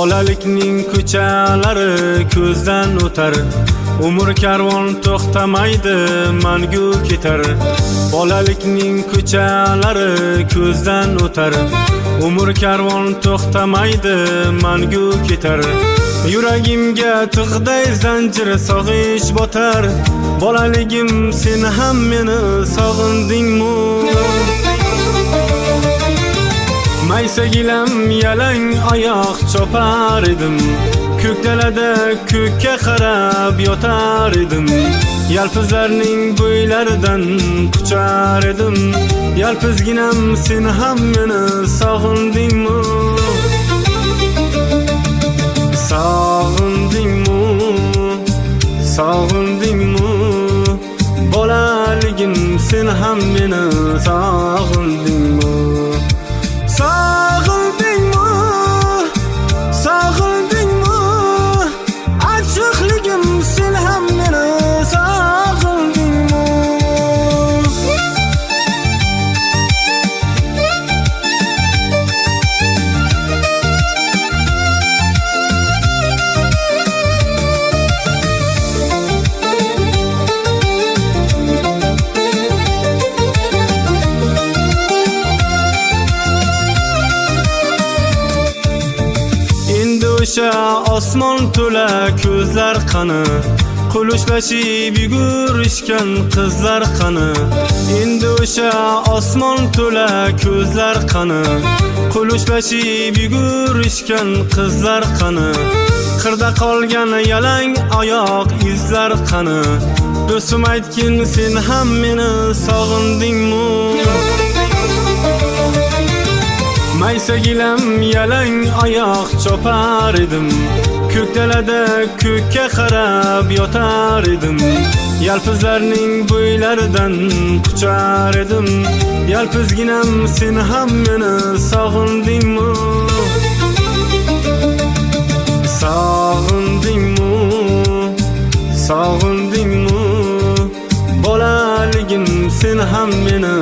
Bolalikning ko'chalari ko'zdan o'tar, umr karvon to'xtamaydi, mangu ketar. Bolalikning ko'chalari ko'zdan o'tar, umr karvon to'xtamaydi, mangu ketar. Yuragimga tig'day zanjir sog'ish botar, bolaligim sen ham meni sog'indingmi? Maysagilam yalang oyoq chopar edim, ko'k dalada ko'kka qarab yotar edim. Yalpizlarning bo'ylaridan quchar edim, yalpizginam sen ham meni sog'indingmi? Sog'indingmi? Sog'indingmi? Bolaligim sen ham meni sog'indingmi? Sog'indingmi? Sog'indingmi? Achchiqligim sen ham meni sog'indingmi? O'sha osmon to'la ko'zlar qani, qo'lishlashib yugurishgan qizlar qani. Endi o'sha osmon to'la ko'zlar qani, qo'lishlashib yugurishgan qizlar qani. Qirda qolgan yalang oyoq izlar qani. Do'stim aytgin sen ham meni sog'indingmi? Maysagilam yalang oyoq chopar edim, ko'k dalada ko'kka qarab yotar edim. Yalpizlarning bo'ylaridan quchar edim, yalpizginam sen ham meni sog'indingmi? Sog'indingmi? Sog'indingmi? Bolaligim sen ham meni